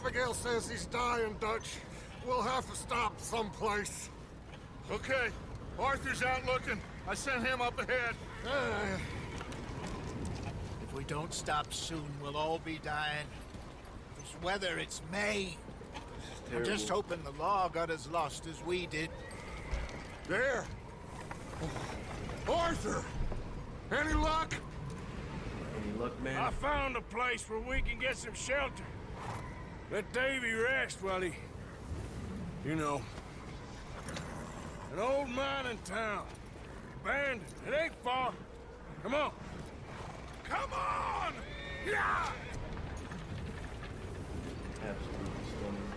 Abigail says he's dying, Dutch. We'll have to stop someplace. Okay. Arthur's out looking. I sent him up ahead. If we don't stop soon, we'll all be dying. This weather, it's May. I'm just hoping the law got as lost as we did. There! Arthur! Any luck? Any luck, man? I found a place where we can get some shelter. Let Davy rest while he... You know. An old mining town. Abandoned. It ain't far. Come on. Come on! Yeah! Absolutely stunning.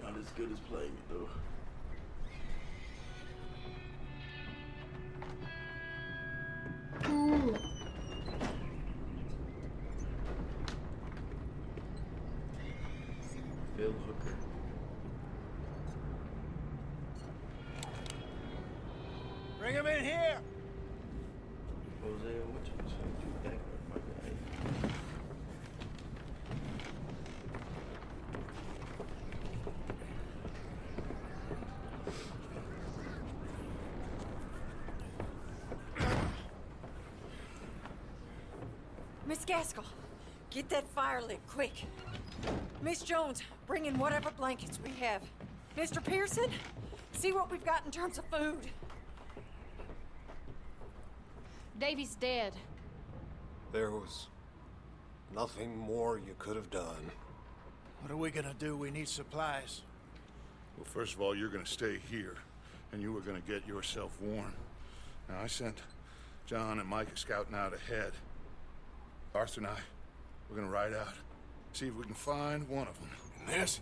Not as good as playing it, though. Bill Hooker. Bring him in here! Hosea, what you do back my guy? Miss Gaskell, get that fire lit, quick. Miss Jones, bring in whatever blankets we have. Mr. Pearson, see what we've got in terms of food. Davy's dead. There was nothing more you could have done. What are we gonna do? We need supplies. Well, first of all, you're gonna stay here, and you were gonna get yourself warm. Now, I sent John and Micah scouting out ahead. Arthur and I, we're gonna ride out, see if we can find one of them. And this,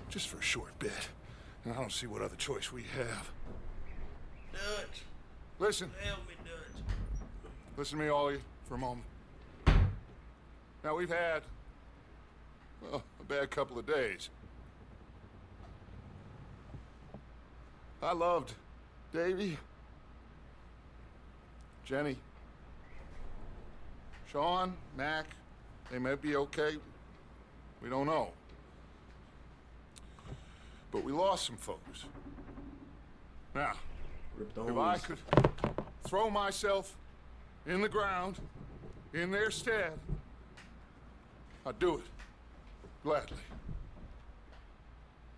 just for a short bit. And I don't see what other choice we have. Dutch, Listen, help me, Dutch. listen to me, all of you, for a moment. Now, we've had, well, a bad couple of days. I loved Davy, Jenny, Sean, Mac. They may be okay. We don't know. But we lost some folks. Now, Rip the if I hose. could throw myself in the ground in their stead, I'd do it gladly.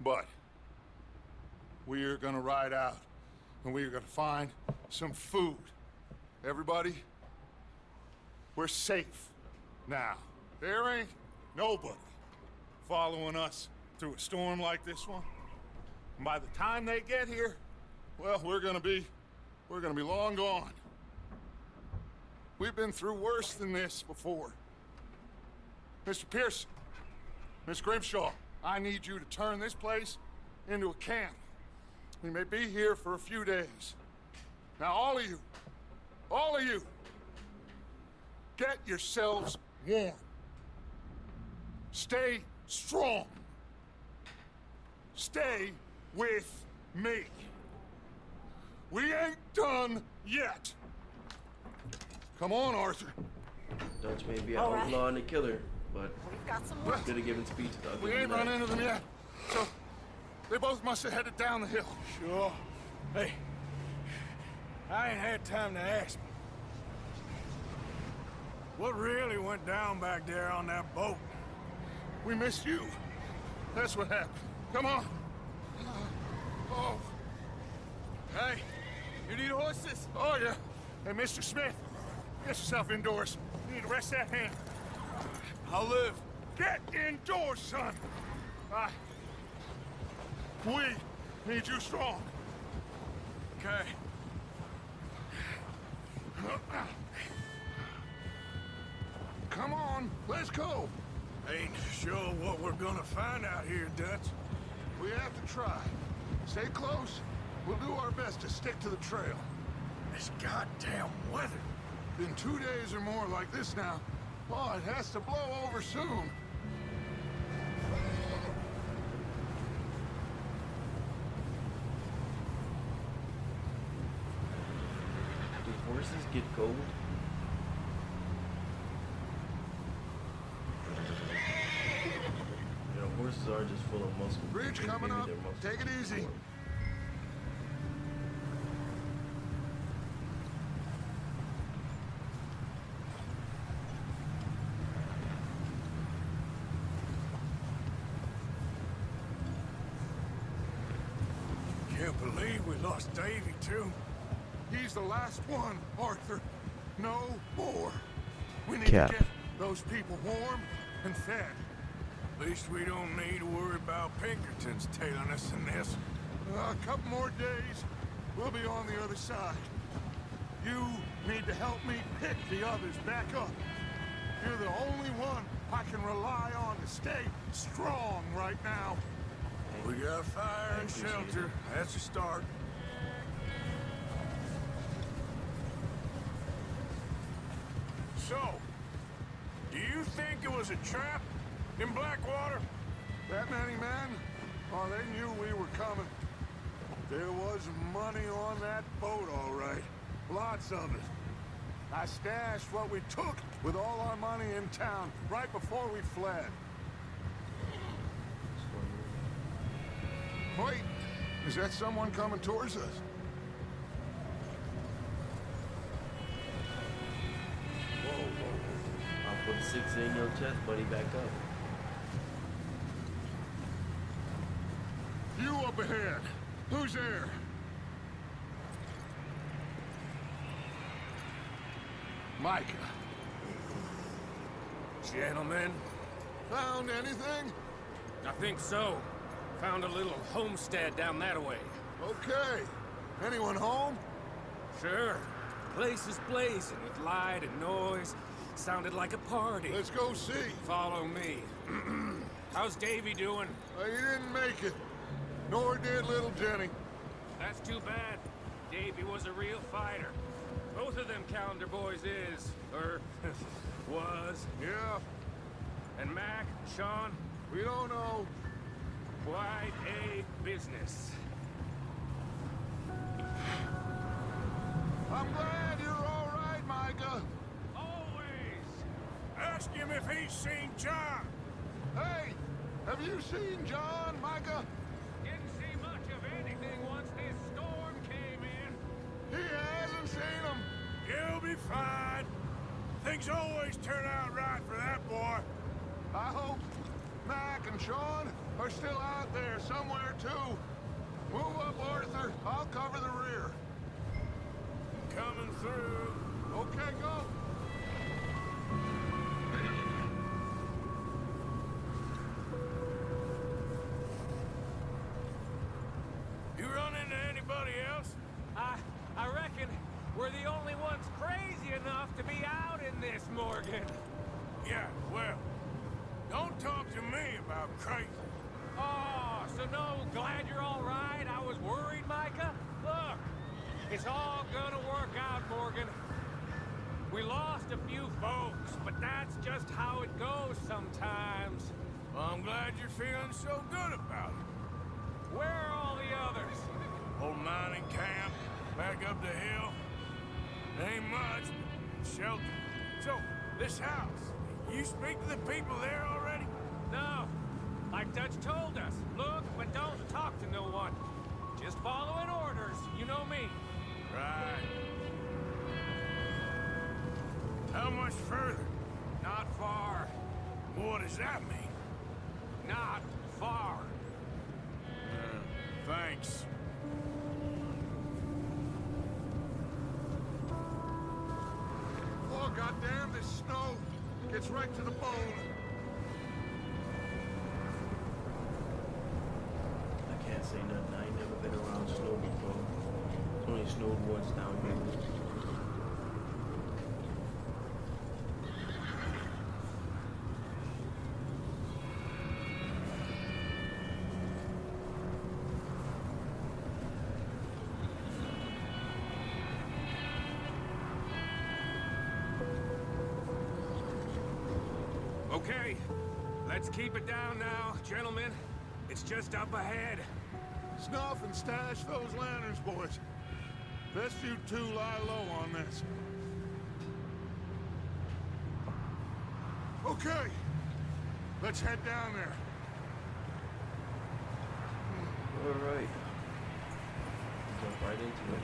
But we are gonna ride out and we are gonna find some food. Everybody, we're safe now. There ain't nobody following us through a storm like this one. And by the time they get here, well, we're gonna be long gone. We've been through worse than this before. Mr. Pearson, Miss Grimshaw, I need you to turn this place into a camp. We may be here for a few days. Now, all of you, get yourselves warm. Stay strong. Stay with me. We ain't done yet. Come on, Arthur. Dutch may be an All right. outlaw and a killer, but We've got some work. could have given speech to the We other ain't than run that. into them yet. So, they both must have headed down the hill. Sure. Hey, I ain't had time to ask. What really went down back there on that boat? We missed you. That's what happened. Come on. Oh. Hey, you need horses? Oh, yeah. Hey, Mr. Smith, get yourself indoors. You need to rest that hand. I'll live. Get indoors, son. We need you strong. Okay. Come on, let's go. Ain't sure what we're gonna find out here, Dutch. We have to try. Stay close. We'll do our best to stick to the trail. This goddamn weather. Been 2 days or more like this now. Oh, it has to blow over soon. horses get gold? You know, horses are just full of muscle. Bridge Maybe coming up. their muscles Take it are easy. full. Can't believe we lost Davy, too. He's the last one, Arthur. No more. We need Cap. to get those people warm and fed. At least we don't need to worry about Pinkertons tailing us in this. A couple more days, we'll be on the other side. You need to help me pick the others back up. You're the only one I can rely on to stay strong right now. We got fire and shelter. That's a start. So, do you think it was a trap in Blackwater? That many men? Oh, they knew we were coming. There was money on that boat, all right. Lots of it. I stashed what we took with all our money in town right before we fled. Wait, is that someone coming towards us? I'll put 6 in your chest, buddy. Back up. You up ahead. Who's there? Micah. Gentlemen, Found anything? I think so. Found a little homestead down that way. Okay. Anyone home? Sure. Place is blazing with light and noise. Sounded like a party. Let's go see. Follow me. How's Davy doing? He didn't make it. Nor did little Jenny. That's too bad. Davy was a real fighter. Both of them Calendar boys is, or was. Yeah, And Mac, Sean, we don't know. quite a business. I'm glad you're all right, Micah. always ask him if he's seen John. Hey, have you seen John, Micah? Didn't see much of anything once this storm came in. He hasn't seen him. He'll be fine. Things always turn out right for that boy. I hope Mac and Sean are still out there somewhere, too. Move up, Arthur. I'll cover the rear. Coming through. Okay, go. You run into anybody else? I reckon we're the only ones crazy enough to be out in this, Morgan. Yeah, well, don't talk to me about crazy. Oh, so no, glad you're all right. I was worried, Micah. Look, it's all gonna work out, Morgan. We lost a few folks, but that's just how it goes sometimes. Well, I'm glad you're feeling so good about it. Where are all the others? Old mining camp, back up the hill. Ain't much, but shelter. So, this house, you speak to the people there already? No, like Dutch told us. Look, but don't talk to no one. Just following orders, you know me. Right. How much further? Not far. What does that mean? Not far. Thanks. Oh, goddamn, this snow gets right to the bone. I can't say nothing. I ain't never been around snow before. It's only snowed once down here. Okay, let's keep it down now, gentlemen. It's just up ahead. Snuff and stash those lanterns, boys. Best you two lie low on this. Okay. Let's head down there. Alright. Jump right into it.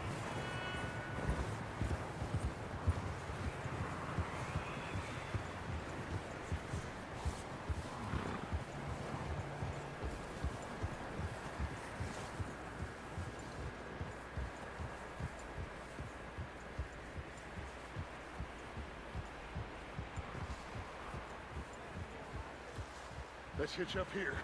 Let's hitch up here.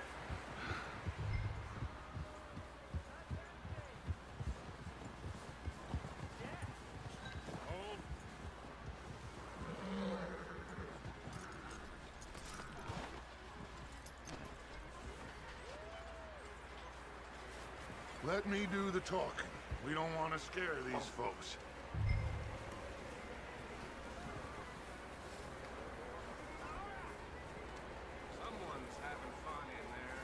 Hold. Let me do the talking. We don't want to scare these folks. Someone's having fun in there.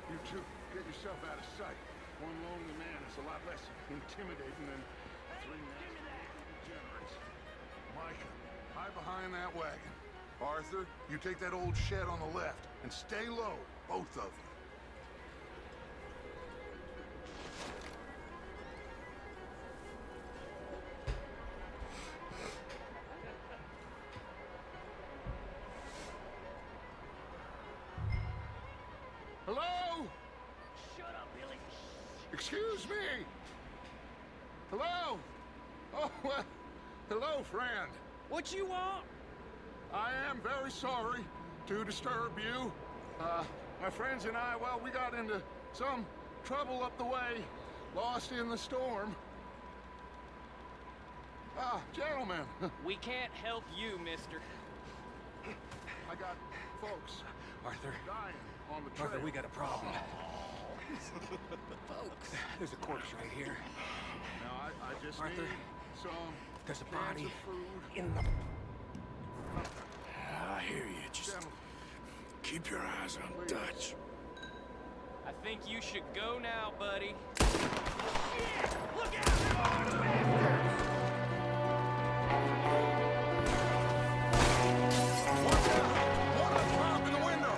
You two, get yourself out of sight. One lonely man is a lot less intimidating than three nasty degenerates. Micah, hide behind that wagon. Arthur, you take that old shed on the left, and stay low, both of you. Hello? Shut up, Billy. Excuse me? Hello? Oh, well, hello, friend. What you want? I am very sorry to disturb you. My friends and I, well, we got into some trouble up the way, lost in the storm. Gentlemen, We can't help you, mister. I got folks Arthur, dying on the trail. Arthur, we got a problem. Folks, there's a corpse right here. Now, I just Arthur, need some There's a cans body of food. in the... I hear you. Just Gentlemen, keep your eyes on Please. Dutch. I think you should go now, buddy. one up top in the window.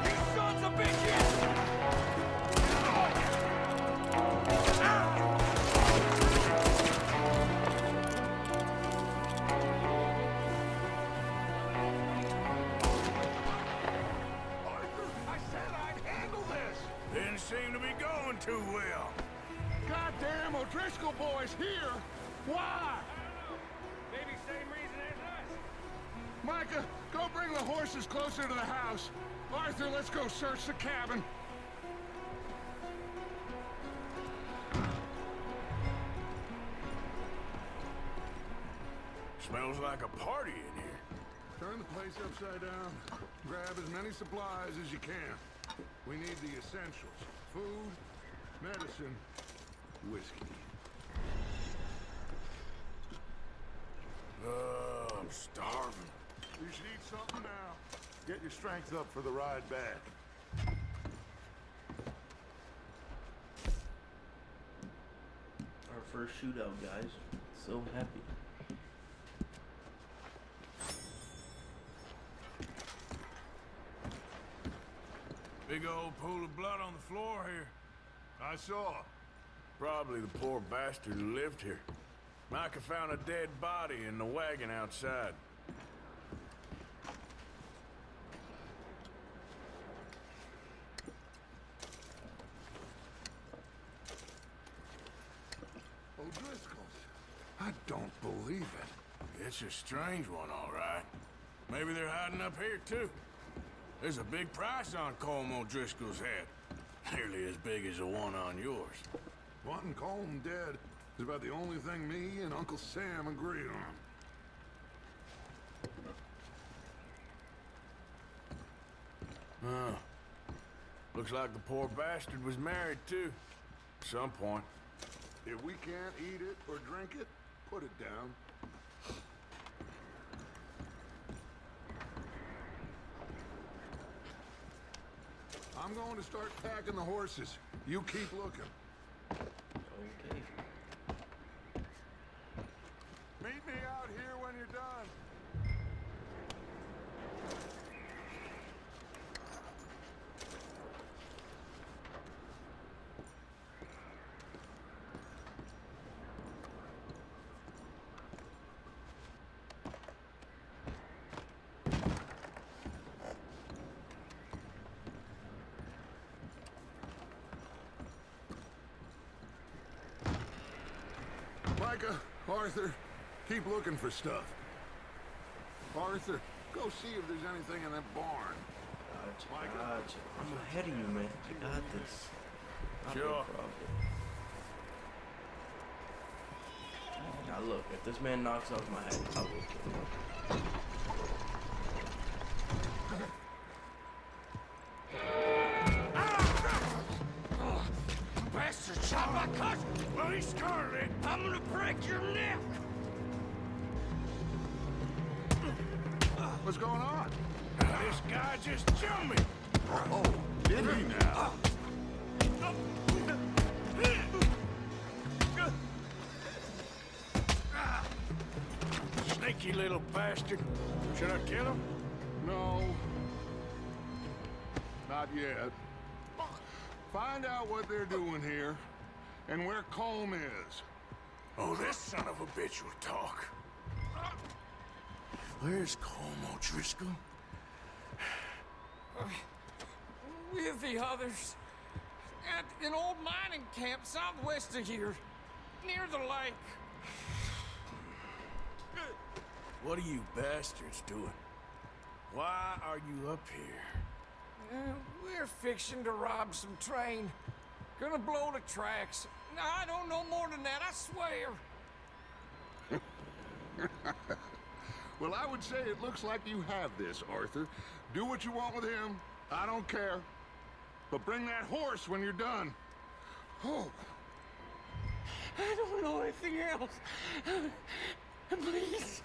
You sons of bitches! Arthur, I said I'd handle this. Didn't seem to be going too well. Goddamn O'Driscoll boys here. Why? Maybe same reason as us. Micah, go bring the horses closer to the house. Arthur, let's go search the cabin. Smells like a party in here. Turn the place upside down. Grab as many supplies as you can. We need the essentials. Food, medicine, whiskey. I'm starving. You should eat something now. Get your strength up for the ride back. Our first shootout, guys. So happy. Big old pool of blood on the floor here. I saw. Probably the poor bastard who lived here. Micah found a dead body in the wagon outside. O'Driscoll's. I don't believe it. It's a strange one, all right. Maybe they're hiding up here, too. There's a big price on Colm O'Driscoll's head. Nearly as big as the one on yours. Wanting Colm dead is about the only thing me and Uncle Sam agree on. Oh. Looks like the poor bastard was married, too. At some point. If we can't eat it or drink it, put it down. I'm going to start packing the horses. You keep looking. Okay. Meet me out here when you're done. Micah, Arthur, keep looking for stuff. Arthur, go see if there's anything in that barn. Gotcha. I'm ahead of you, man. I got this. Not a Sure. problem. Now look, if this man knocks off my head, I will kill him. Bastard shot my cousin! Bloody Scarlet! I'm gonna break your neck! What's going on? This guy just jumped me! Oh, did he now? Sneaky little bastard. Should I kill him? No. Not yet. Find out what they're doing here, and where Colm is. Oh, this son of a bitch will talk. Where's Colm O'Driscoll? With the others. At an old mining camp southwest of here. Near the lake. What are you bastards doing? Why are you up here? We're fixing to rob some train. Gonna blow the tracks. No, I don't know more than that, I swear. Well, I would say it looks like you have this, Arthur. Do what you want with him. I don't care. But bring that horse when you're done. Oh. I don't know anything else. Please.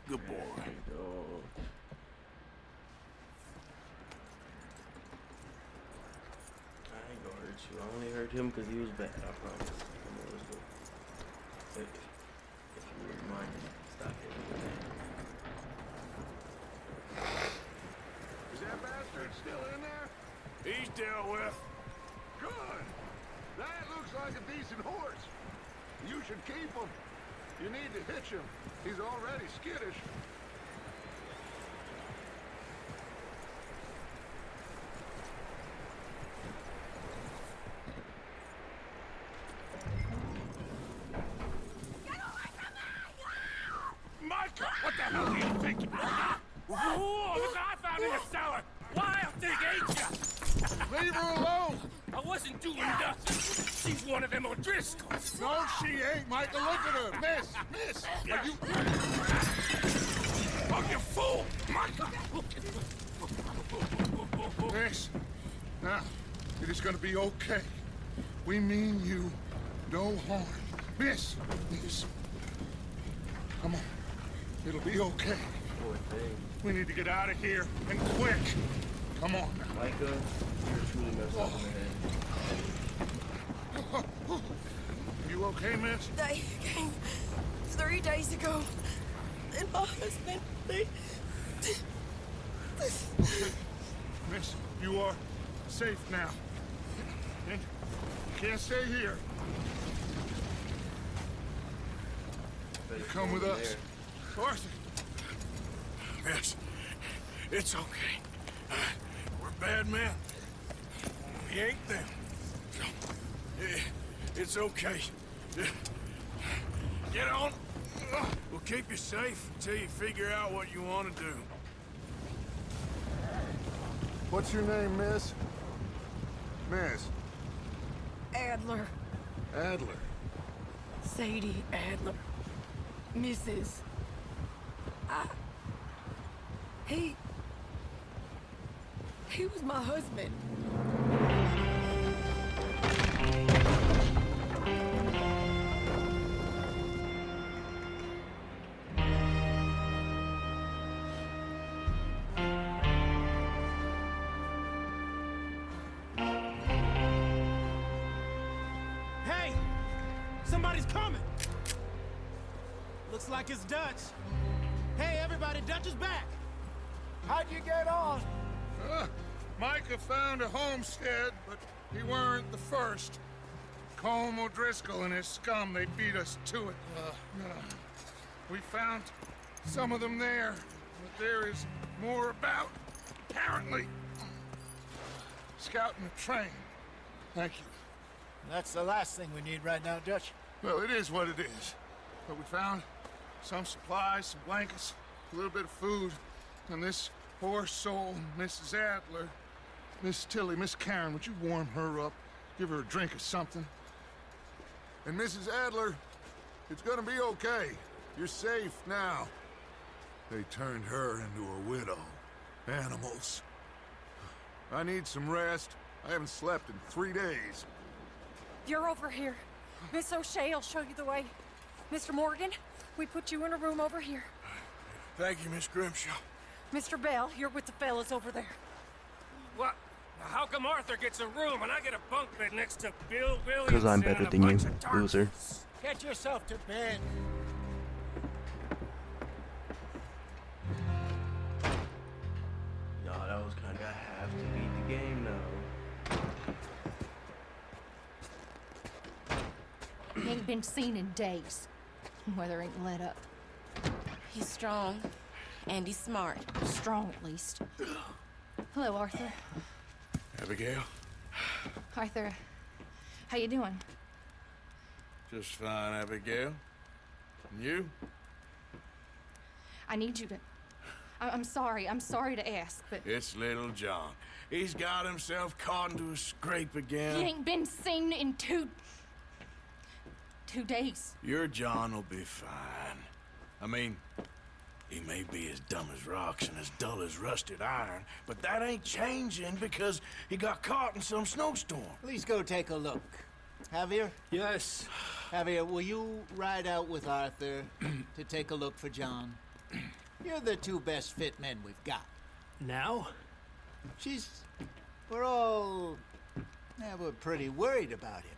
Good boy. I ain't gonna hurt you. I only hurt him because he was bad, I promise. Come on, let's go. If you wouldn't mind, stop hitting me. Is that bastard still in there? He's dealt with. Good. That looks like a decent horse. You should keep him. You need to hitch him. He's already skittish. Micah, what the hell do you think? Whoa, look, I found in the cellar. Wild thing, ain't ya? Leave her alone! I wasn't doing nothing. She's one of them O'Driscolls. No, she ain't, Micah. Look at her. Miss, are you... Oh, you fool! Micah! Miss, now, it is gonna be okay. We mean you no harm. Miss, come on. It'll be okay. Poor thing. We need to get out of here, and quick. Come on now. Micah, you're truly messed up in the head. You okay, miss? They came 3 days ago. And my husband, Miss, you are safe now. And you can't stay here. Better Come with over us. there. Arthur. Yes, it's okay. We're bad men. We ain't them. It's okay. Get on. We'll keep you safe until you figure out what you want to do. What's your name, miss? Miss Adler. Adler. Sadie Adler. Mrs. He was my husband. Hey! Somebody's coming! Looks like it's Dutch. Hey, everybody, Dutch is back! How'd you get on? Micah found a homestead, but he weren't the first. Colm O'Driscoll and his scum, they beat us to it. We found some of them there, but there is more about, apparently. Scouting the train. Thank you. That's the last thing we need right now, Dutch. Well, it is what it is. But we found some supplies, some blankets, a little bit of food, and this poor soul, Mrs. Adler, Miss Tilly, Miss Karen, would you warm her up? Give her a drink or something? And Mrs. Adler, it's gonna be okay. You're safe now. They turned her into a widow. Animals. I need some rest. I haven't slept in 3 days. You're over here. Miss O'Shea will show you the way. Mr. Morgan, we put you in a room over here. Thank you, Miss Grimshaw. Mr. Bell, you're with the fellas over there. What? How come Arthur gets a room and I get a bunk bed next to Bill Williamson? Because I'm better and a than you, bunch of darkies? loser. Get yourself to bed. No, that was kind of. I have to beat the game now. He ain't been seen in days. Weather ain't let up. He's strong, and he's smart. Strong, at least. Hello, Arthur. Abigail? Arthur, how you doing? Just fine, Abigail. And you? I need you to... I'm sorry to ask, but... It's little John. He's got himself caught into a scrape again. He ain't been seen in two days. Your John will be fine. I mean, he may be as dumb as rocks and as dull as rusted iron, but that ain't changing because he got caught in some snowstorm. Please go take a look. Javier? Yes. Javier, will you ride out with Arthur to take a look for John? You're the two best fit men we've got. Now? We're pretty worried about him.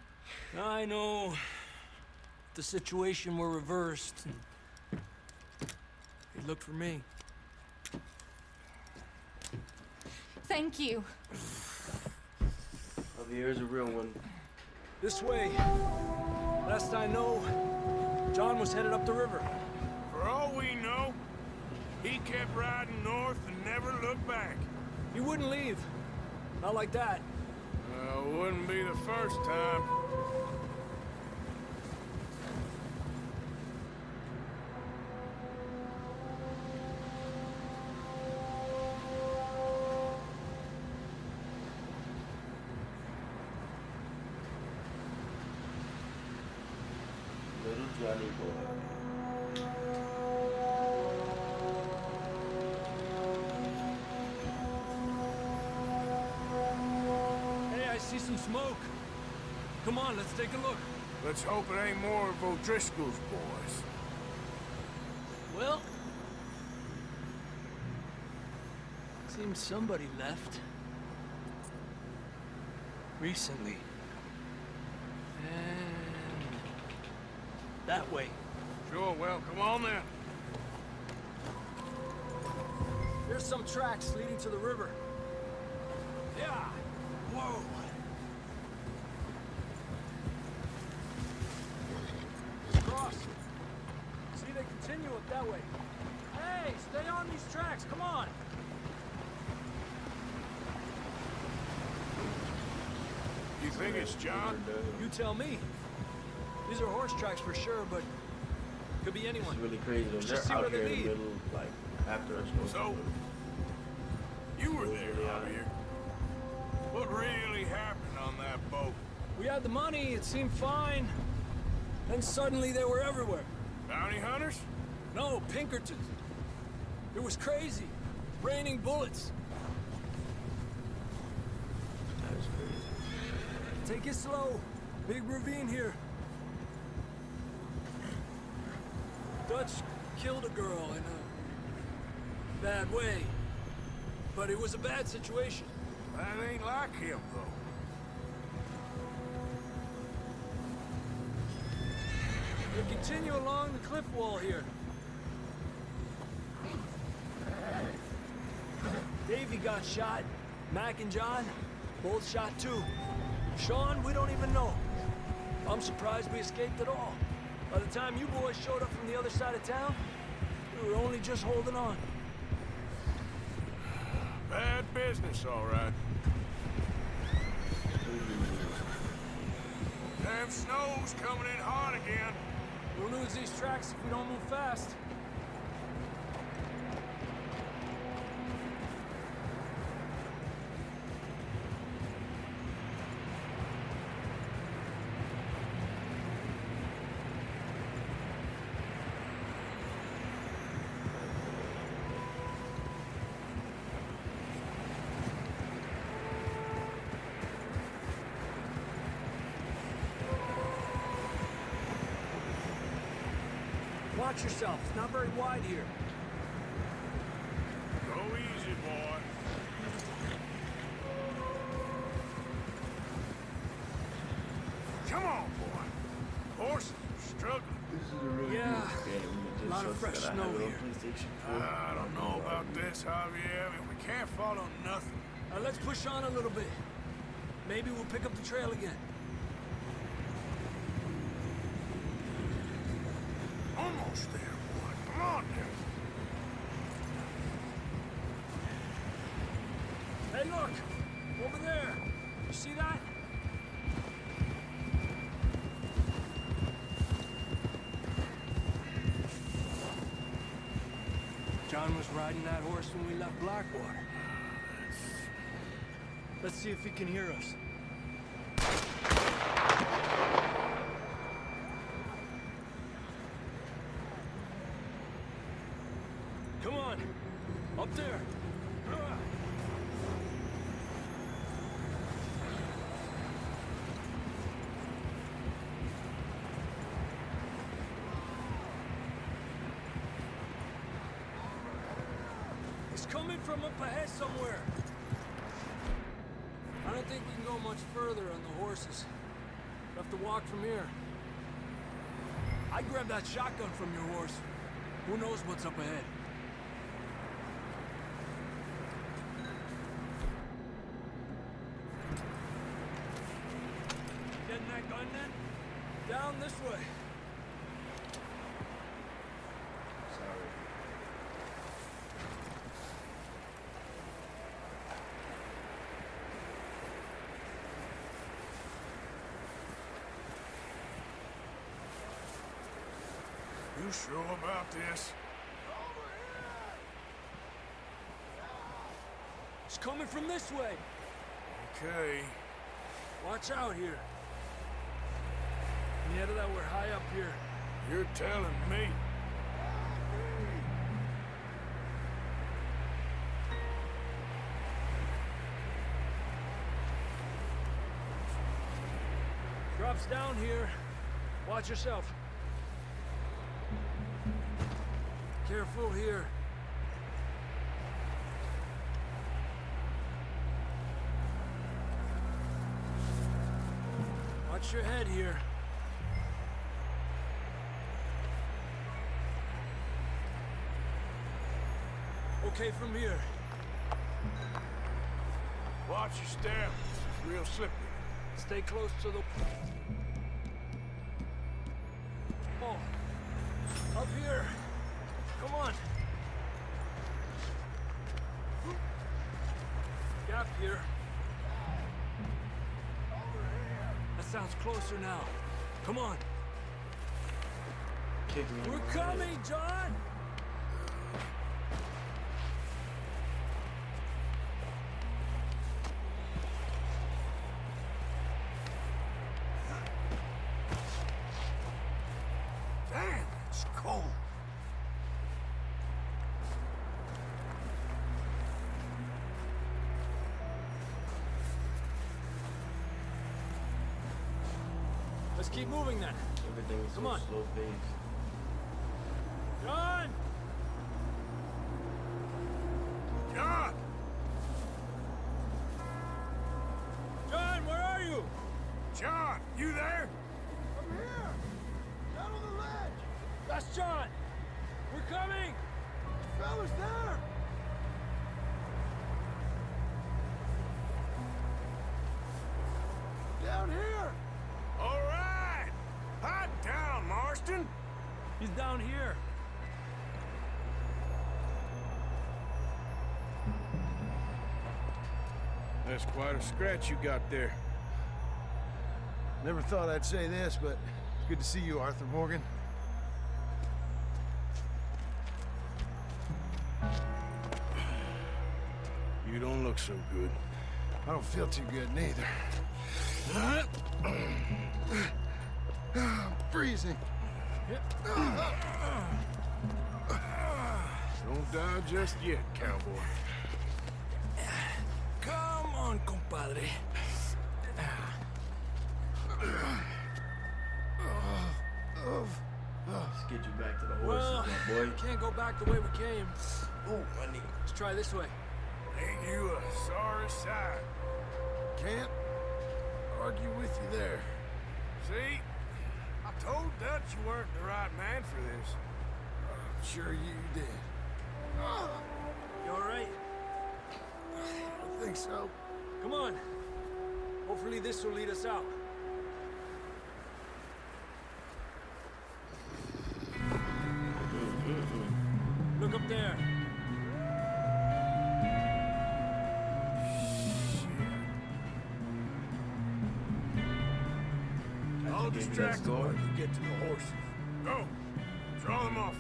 I know. If the situation were reversed, he looked for me. Thank you. Javier's a real one. This way. Last I know, John was headed up the river. For all we know, he kept riding north and never looked back. He wouldn't leave. Not like that. Wouldn't be the first time. Little Johnny boy. Hey, I see some smoke. Come on, let's take a look. Let's hope it ain't more of O'Driscoll's boys. Well, seems somebody left. Recently. And that way. Sure, well, come on then. There's some tracks leading to the river. Yeah. Whoa. Cross. See, they continue up that way. Hey, stay on these tracks. Come on. You think it's John? You tell me. These are horse tracks for sure, but Could be anyone. It's really crazy though. Let's They're just see out where they here in the lead. middle, like, after a snowstorm. So, you were there, Javier. What really happened on that boat? We had the money, it seemed fine. Then suddenly they were everywhere. Bounty hunters? No, Pinkertons. It was crazy. Raining bullets. That is crazy. Take it slow. Big ravine here. Dutch killed a girl in a bad way. But it was a bad situation. That ain't like him, though. We continue along the cliff wall here. Davey got shot. Mac and John, both shot too. Sean, we don't even know. I'm surprised we escaped at all. By the time you boys showed up from the other side of town, we were only just holding on. Bad business, all right. Damn snow's coming in hard again. We'll lose these tracks if we don't move fast. Watch yourself. It's not very wide here. Go easy, boy. Come on, boy. Horses are struggling. This is a really Yeah, beautiful game. It a lot just of fresh sucks that I snow have it on here. PlayStation 4. I don't know about this, Javier. I mean, we can't follow nothing. Let's push on a little bit. Maybe we'll pick up the trail again. Almost there, boy. Come on now. Hey, look! Over there! You see that? John was riding that horse when we left Blackwater. Let's see if he can hear us. Come on! Up there! It's coming from up ahead somewhere. I don't think we can go much further on the horses. We'll have to walk from here. I grabbed that shotgun from your horse. Who knows what's up ahead? Getting that gun then? Down this way. Sorry. You sure about this? It's coming from this way. Okay. Watch out here. Near that we're high up here. You're telling me. Drops down here. Watch yourself. Careful here. Watch your head here. Okay from here. Watch your step. It's real slippery. Stay close to the... Oh. Up here. Come on. Gap here. That sounds closer now. Come on. kick me. We're coming, John! Damn, it's cold. Let's keep moving then. Everything is so Come on. slow paced. John! John! John, where are you? John, you there? I'm here! Down on the ledge! That's John! We're coming! Fella's there! Down here! All right! Hide down, Marston! He's down here. That's quite a scratch you got there. Never thought I'd say this, but it's good to see you, Arthur Morgan. You don't look so good. I don't feel too good, neither. I'm freezing. Don't die just yet, cowboy. Come on, compadre. Let's get you back to the horses, Well, my boy. we can't go back the way we came. Oh, my knee. Let's try this way. Ain't you a sorry sight? Can't argue with you there. See? I told Dutch you weren't the right man for this. Sure you did. You all right? I think so. Come on. Hopefully this will lead us out. Look up there. I'll Maybe distract let's them go. while you get to the horses. Go! Draw them off.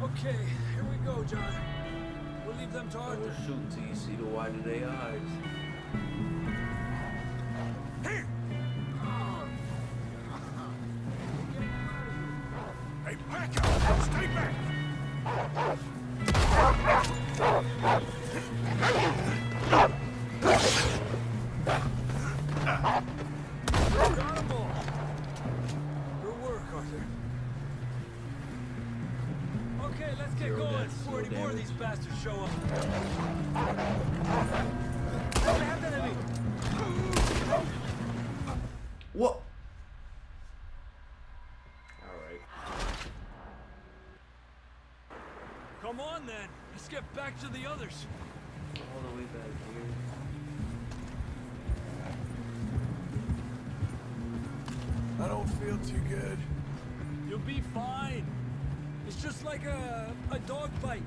Okay, here we go, John. We'll leave them to Arthur. Don't shoot till you see the white of their eyes. Here! Hey, back up! Stay back! Got 'em all. Good work, Arthur. Okay, let's get Zero going deaths, before no any more of damage. these bastards show up. Adelante de mí. What? Alright. Come on, then. Let's get back to the others. All the way back here. I don't feel too good. You'll be fine. It's just like a dog bite.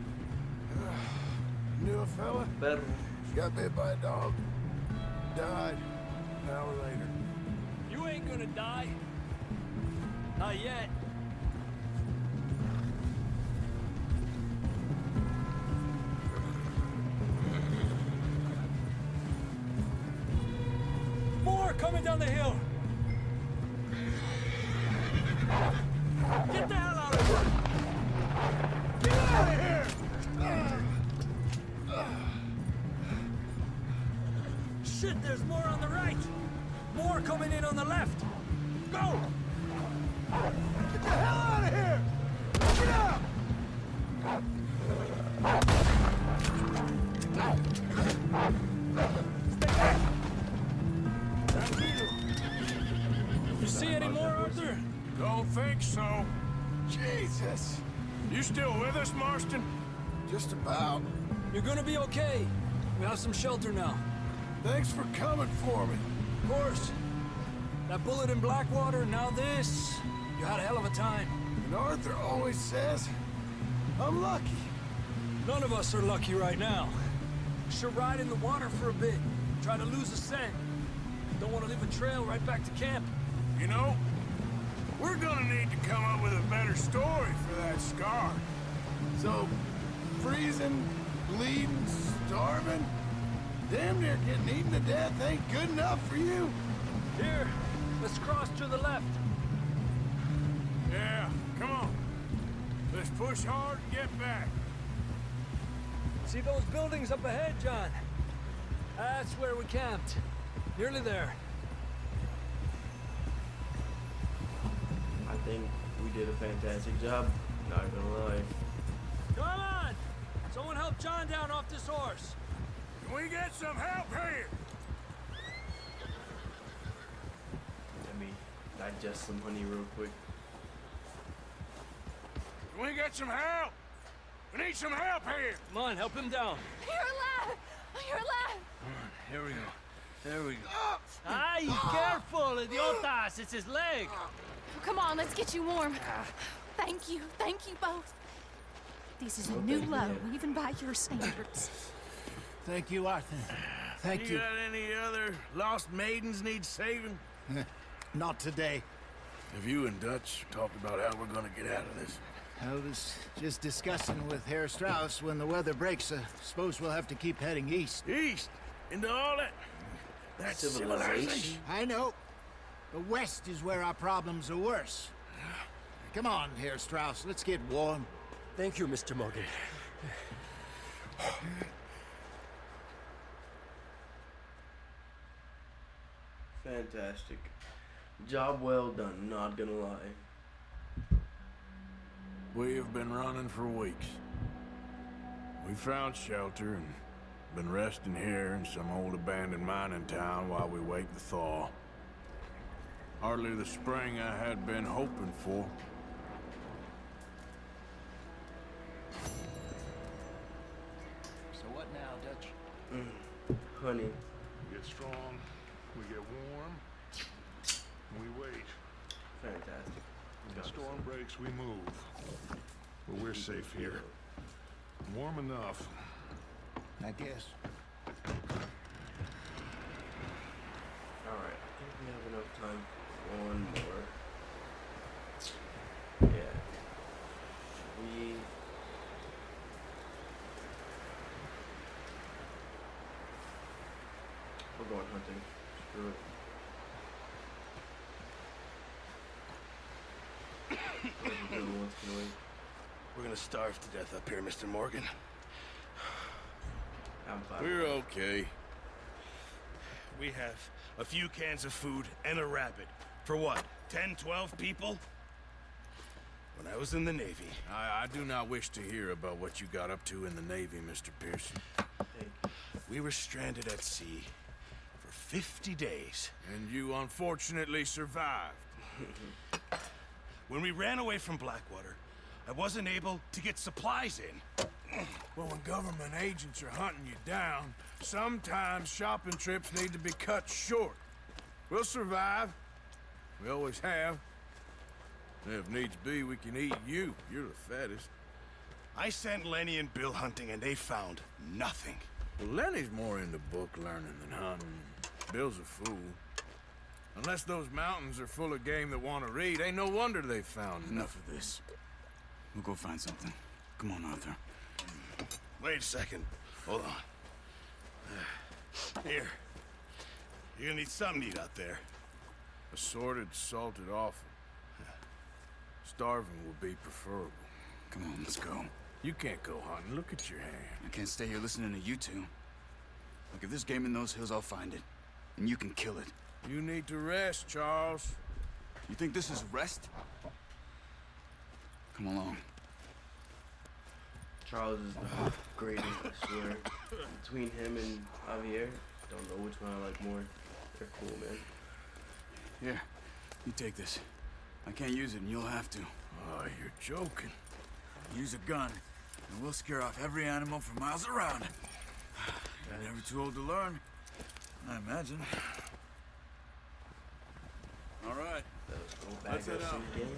Knew a fella? Better. Got bit by a dog. Died an hour later. You ain't gonna die. Not yet. More coming down the hill. Get the hell out of here! Get out of here! Shit, there's more on the right. More coming in on the left. Go! Get the hell out of here! Get out! Stay back! Tranquilo. You see any more, Arthur? Don't think so. Jesus! You still with us, Marston? Just about. You're gonna be okay. We have some shelter now. Thanks for coming for me. Of course. That bullet in Blackwater, now this. You had a hell of a time. And Arthur always says, I'm lucky. None of us are lucky right now. Should ride in the water for a bit. Try to lose the scent. Don't want to leave a trail right back to camp. You know, we're gonna need to come up with a better story for that scar. So, freezing, bleeding, starving, damn near getting eaten to death ain't good enough for you? Here, let's cross to the left. Yeah, come on. Let's push hard and get back. See those buildings up ahead, John? That's where we camped. Nearly there. I think we did a fantastic job. Not gonna lie. Come on! Someone help John down off this horse. Can we get some help here? Let me digest some honey real quick. Can we get some help? We need some help here. Come on, help him down. You're alive! You're alive! Here we go. There we go. Ay, careful, idiotas! It's his leg. Come on, let's get you warm. Thank you both. This is a new low, even by your standards. Thank you, Arthur. Thank you. You got any other lost maidens need saving? Not today. Have you and Dutch talked about how we're gonna get out of this? I was just discussing with Herr Strauss when the weather breaks. Suppose we'll have to keep heading east. East? Into all that? That's civilization. I know. But west is where our problems are worse. Come on, Herr Strauss. Let's get warm. Thank you, Mr. Morgan. Fantastic. Job well done, not gonna lie. We have been running for weeks. We found shelter and been resting here in some old abandoned mining town while we wait the thaw. Hardly the spring I had been hoping for. So what now, Dutch? Honey. We get strong, we get warm, and we wait. Fantastic. When the storm breaks, we move. But we're safe here. Warm enough. I guess. Alright, I think we have enough time for one more. Yeah. We... We're going hunting. Screw it. We're gonna starve to death up here, Mr. Morgan. I'm fine. We're okay. We have a few cans of food and a rabbit. For what, 10, 12 people? When I was in the Navy. I do not wish to hear about what you got up to in the Navy, Mr. Pearson. We were stranded at sea for 50 days. And you unfortunately survived. When we ran away from Blackwater, I wasn't able to get supplies in. Well, when government agents are hunting you down, sometimes shopping trips need to be cut short. We'll survive. We always have. If needs be, we can eat you. You're the fattest. I sent Lenny and Bill hunting, and they found nothing. Well, Lenny's more into book learning than hunting. Bill's a fool. Unless those mountains are full of game that want to read, ain't no wonder they found Enough of this. We'll go find something. Come on, Arthur. Wait a second. Hold on. Here. You're gonna need something to eat out there. Assorted, salted offal. Starving will be preferable. Come on, let's go. You can't go hunting. Look at your hand. I can't stay here listening to you two. Look, if there's game in those hills, I'll find it. And you can kill it. You need to rest, Charles. You think this is rest? Come along. Charles is the greatest, I swear. Between him and Javier, don't know which one I like more. They're cool, man. Here, you take this. I can't use it, and you'll have to. Oh, you're joking. Use a gun, and we'll scare off every animal for miles around. You're never too old to learn, I imagine. All right. Let's go back Let's head out. again.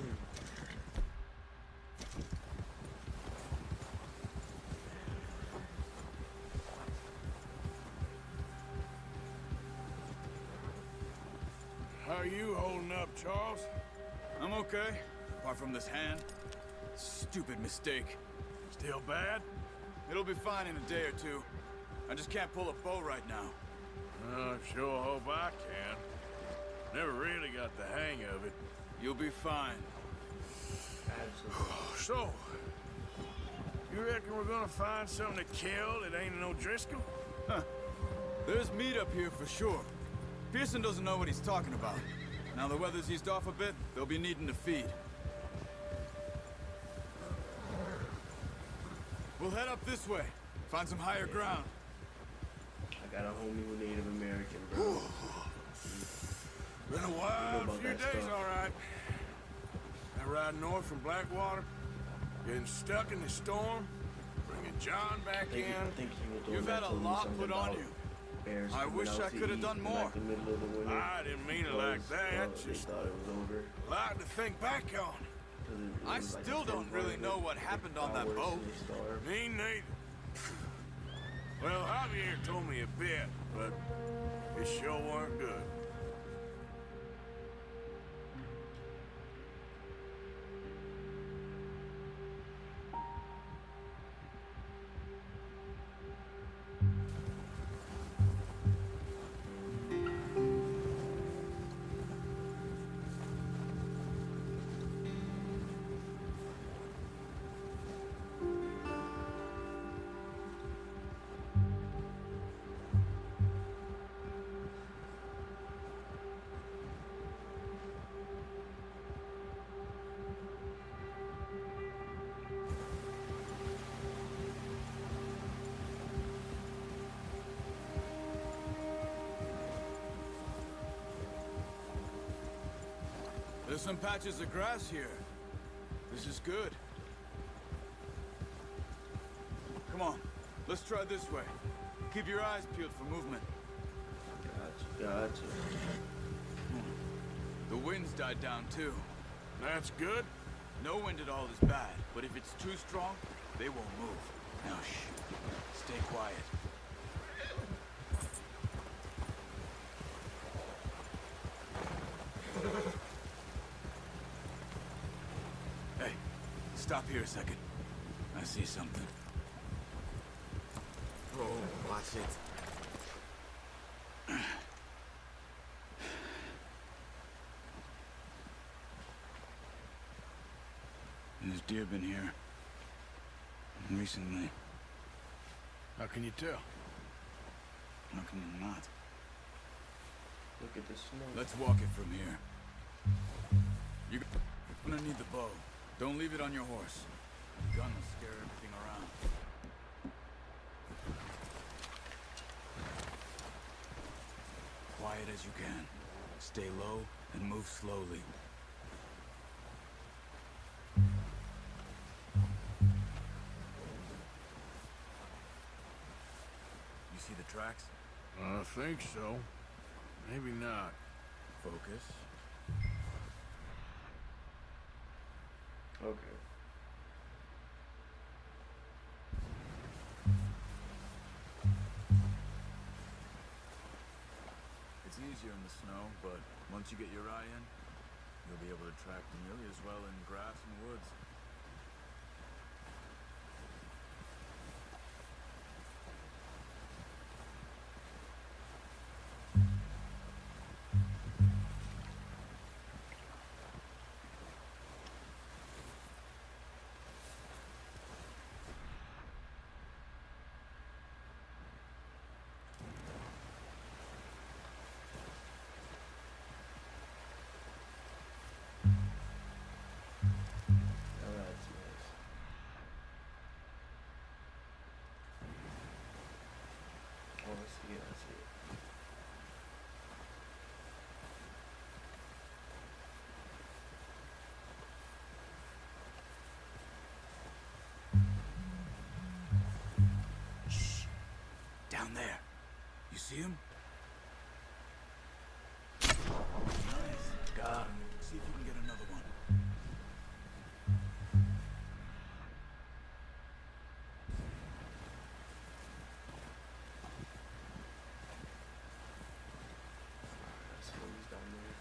How are you holding up, Charles? I'm okay, apart from this hand. Stupid mistake. Still bad? It'll be fine in a day or two. I just can't pull a bow right now. I sure hope I can. Never really got the hang of it. You'll be fine. Absolutely. So, you reckon we're gonna find something to kill that ain't an O'Driscoll? Huh. There's meat up here for sure. Pearson doesn't know what he's talking about. Now the weather's eased off a bit, they'll be needing to feed. We'll head up this way. Find some higher ground. I got a homie who Native American, bro. Been a You know wild about few that days, stuff. all right. I ride north from Blackwater, getting stuck in the storm, bringing John back I in. think he was the You've one that had a told me lot something put on about you. bears I coming wish out I to could have eat done in, more. like, the middle of the winter. I didn't mean it like that. They Just thought it was over. a lot to think back on. 'Cause it I was like still a don't really temporary, know like, what happened on that hours boat. and they starved. Me neither. Well, Javier told me a bit, but it sure weren't good. There's some patches of grass here. This is good. Come on, let's try this way. Keep your eyes peeled for movement. Gotcha. The wind's died down too. That's good. No wind at all is bad, but if it's too strong, they won't move. Now shh, stay quiet. Hey, stop here a second. I see something. Oh, watch it. There's deer been here. Recently. How can you tell? How can you not? Look at the snow. Let's walk it from here. You're gonna need the bow. Don't leave it on your horse. The gun will scare everything around. Quiet as you can. Stay low and move slowly. You see the tracks? I think so. Maybe not. Focus. Okay. It's easier in the snow, but once you get your eye in, you'll be able to track nearly as well in grass and woods. Oh, that's nice. Oh, I see it. I see it. Shh. Down there. You see him? Nice. Got him. See if you can get another one. I see he's down there.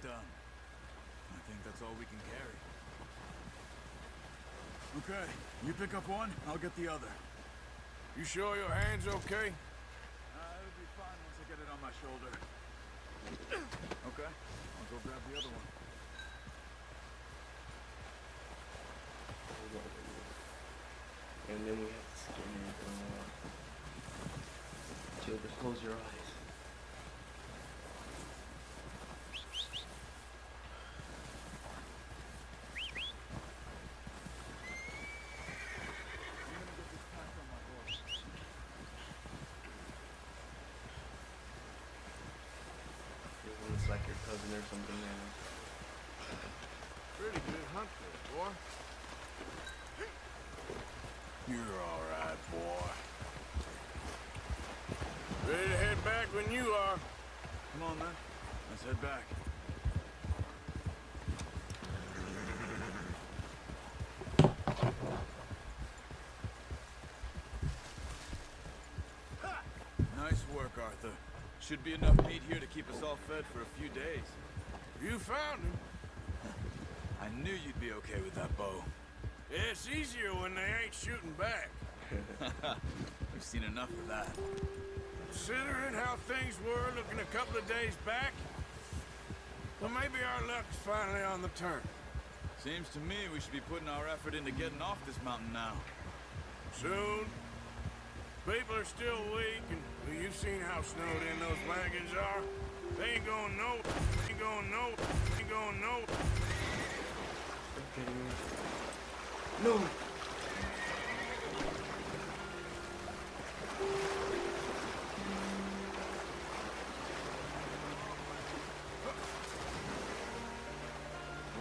done. I think that's all we can carry. Okay, you pick up one, I'll get the other. You sure your hand's okay? It'll be fine once I get it on my shoulder. Okay, I'll go grab the other one. And then we have to skin it. Jill, just close your eyes. It's like your cousin or something, man. Pretty good hunt there, boy. You're all right, boy. Ready to head back when you are. Come on, man. Let's head back. Nice work, Arthur. Should be enough meat here to keep us all fed for a few days. You found him. I knew you'd be okay with that bow. Yeah, it's easier when they ain't shooting back. We've seen enough of that. Considering how things were looking a couple of days back, well, maybe our luck's finally on the turn. Seems to me we should be putting our effort into getting off this mountain now. Soon. People are still weak, and well, you've seen how snowed in those wagons are. They ain't going no. Ain't going no. Ain't going no. Okay. No.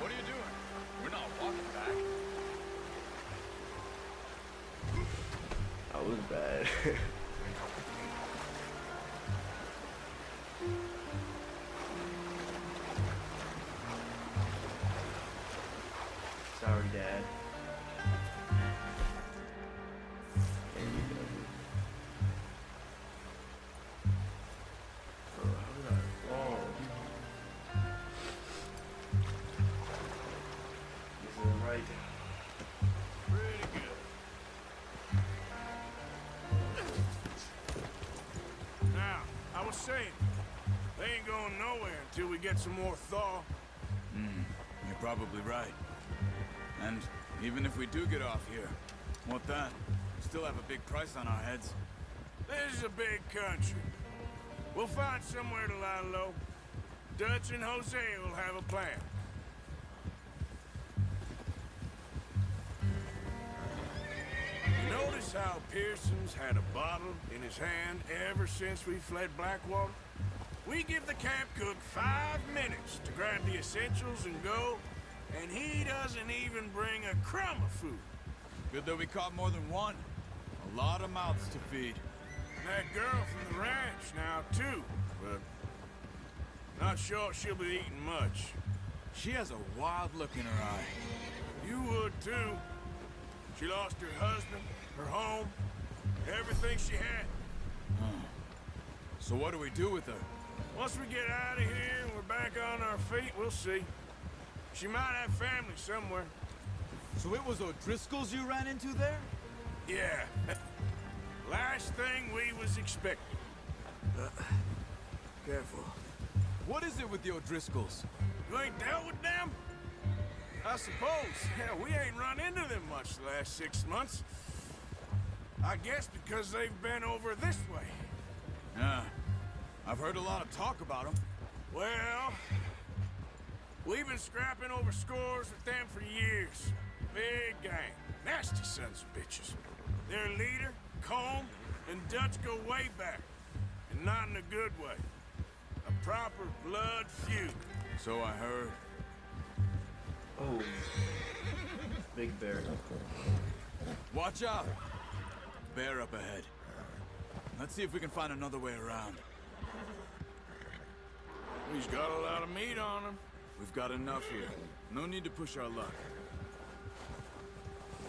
What are you doing? We're not walking back. That was bad. Sorry, Dad. There you go. Bro, how did I fall? This is right. Pretty good. Now, I was saying, they ain't going nowhere until we get some more thaw. You're probably right. And even if we do get off here, what then? We still have a big price on our heads. This is a big country. We'll find somewhere to lie low. Dutch and Jose will have a plan. You notice how Pearson's had a bottle in his hand ever since we fled Blackwater? We give the camp cook 5 minutes to grab the essentials and go, and he doesn't even bring a crumb of food. Good that we caught more than one. A lot of mouths to feed. That girl from the ranch now, too, but not sure she'll be eating much. She has a wild look in her eye. You would, too. She lost her husband, her home, everything she had. So what do we do with her? Once we get out of here and we're back on our feet, we'll see. She might have family somewhere. So it was O'Driscoll's you ran into there? Yeah. Last thing we was expecting. Careful. What is it with the O'Driscolls? You ain't dealt with them? I suppose. Yeah, we ain't run into them much the last 6 months. I guess because they've been over this way. Yeah. I've heard a lot of talk about them. Well, we've been scrapping over scores with them for years. Big gang. Nasty sons of bitches. Their leader, Colm, and Dutch go way back. And not in a good way. A proper blood feud. So I heard. Oh. Big bear. Watch out! Bear up ahead. Let's see if we can find another way around. He's got a lot of meat on him. We've got enough here. No need to push our luck.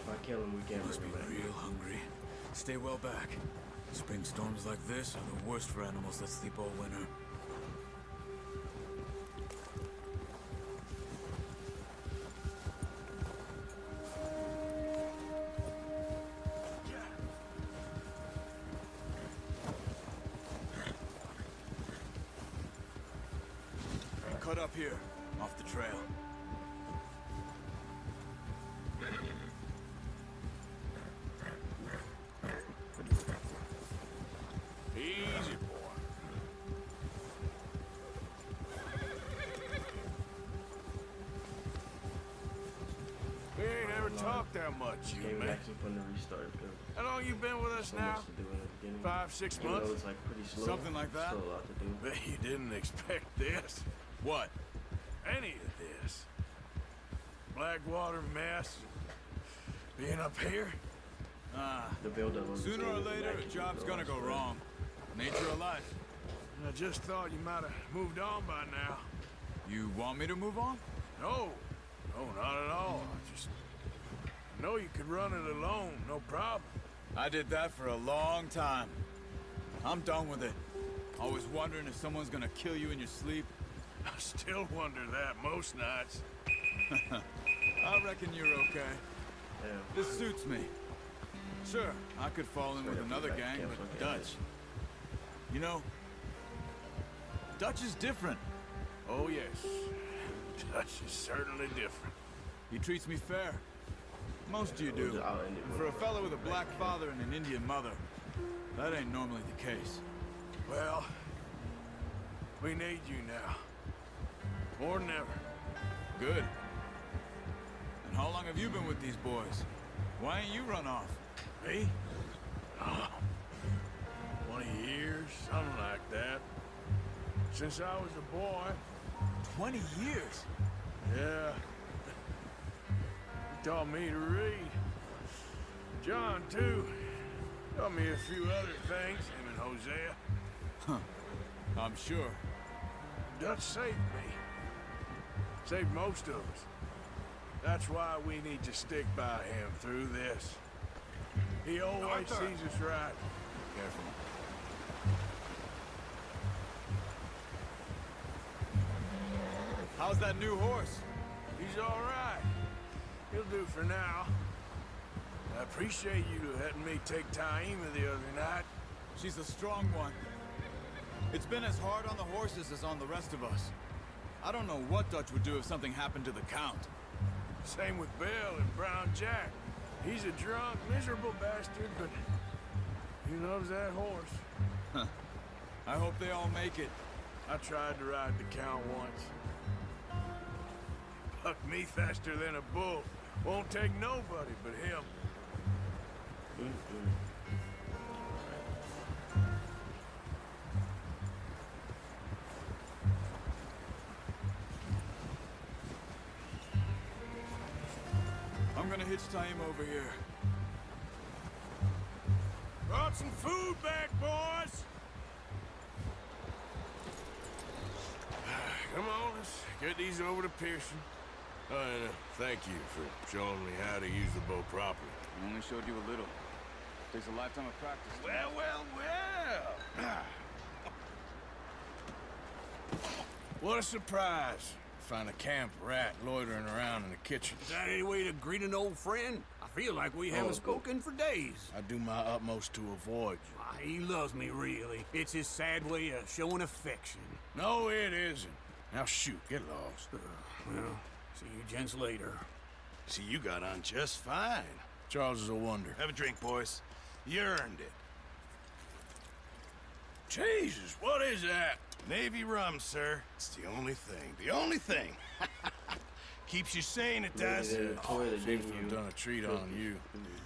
If I kill him, we can't Must be bring him back. real hungry. Stay well back. Spring storms like this are the worst for animals that sleep all winter. split up here, off the trail. Easy, boy. We ain't ever talked that much, you Game and me. actually from the restart. How long you been with us So now? much to do in the beginning. 5, 6 Even though months? it's like pretty slow. Something like that? Still a lot to do. Bet you didn't expect this. What? Any of this. Blackwater mess. Being up here? Ah, The build-up was sooner or later, a job's gonna go wrong. Nature of life. I just thought you might have moved on by now. You want me to move on? No. No, not at all. I know you could run it alone, no problem. I did that for a long time. I'm done with it. Always wondering if someone's gonna kill you in your sleep. I still wonder that most nights. I reckon you're okay. Yeah. This suits me. Sure, I could fall in with Straight up another back gang, camp, but okay. Dutch... You know, Dutch is different. Oh, yes. Dutch is certainly different. He treats me fair. Most of you do. I'll end it And with for a a fella with a back black camp. father and an Indian mother, that ain't normally the case. Well, we need you now. More than ever. Good. And how long have you been with these boys? Why ain't you run off? Me? Oh, 20 years, something like that. Since I was a boy. 20 years? Yeah. He taught me to read. John, too. Taught me a few other things, him and Hosea. Huh. I'm sure. Dutch saved me. Saved most of us. That's why we need to stick by him through this. He always sees us right. Careful. How's that new horse? He's all right. He'll do for now. I appreciate you letting me take Taima the other night. She's a strong one. It's been as hard on the horses as on the rest of us. I don't know what Dutch would do if something happened to the Count. Same with Bill and Brown Jack. He's a drunk, miserable bastard, but he loves that horse. Huh. I hope they all make it. I tried to ride the Count once. Bucked me faster than a bull. Won't take nobody but him. I'm gonna hitch Taim over here. Brought some food back, boys! Come on, let's get these over to Pearson. And thank you for showing me how to use the bow properly. I only showed you a little. Takes a lifetime of practice. Well, well, well! What a surprise. Find a camp rat loitering around in the kitchen. Is that any way to greet an old friend? I feel like we haven't spoken for days. I do my utmost to avoid you. Why, he loves me, really. It's his sad way of showing affection. No, it isn't. Now shoot, get lost. Well, see you gents later. See, you got on just fine. Charles is a wonder. Have a drink, boys. You earned it. Jesus, what is that? Navy rum, sir. It's the only thing. The only thing. Keeps you sane, it does. Maybe the toy they Seems gave to have you. done a treat on you.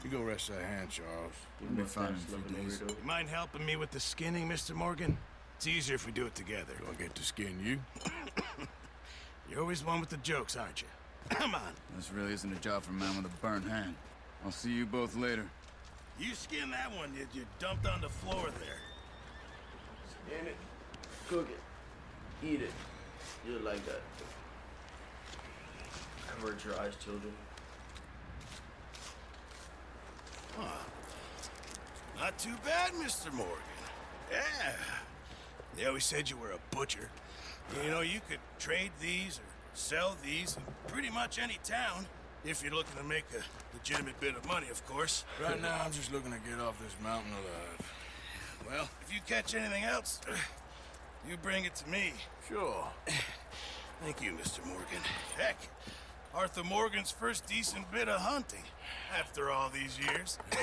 You go rest that hand, Charles. You'll be fine in a few days. You mind helping me with the skinning, Mr. Morgan? It's easier if we do it together. Do I get to skin you? You're always one with the jokes, aren't you? Come on. This really isn't a job for a man with a burnt hand. I'll see you both later. You skin that one you dumped on the floor there. Skin it, cook it, eat it. You like that. Avert your eyes, children. Not too bad, Mr. Morgan. Yeah. They always said you were a butcher. You know, you could trade these or sell these in pretty much any town. If you're looking to make a legitimate bit of money, of course. Right now, I'm just looking to get off this mountain alive. Well, if you catch anything else, you bring it to me. Sure. Thank you, Mr. Morgan. Heck, Arthur Morgan's first decent bit of hunting after all these years. Yeah,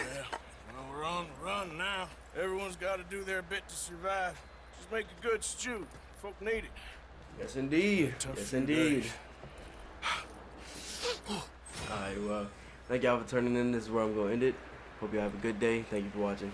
well, we're on the run now. Everyone's got to do their bit to survive. Just make a good stew. Folk need it. Yes, indeed. Tough Yes, few indeed. days. Alright, well, thank y'all for turning in. This is where I'm going to end it. Hope you have a good day. Thank you for watching.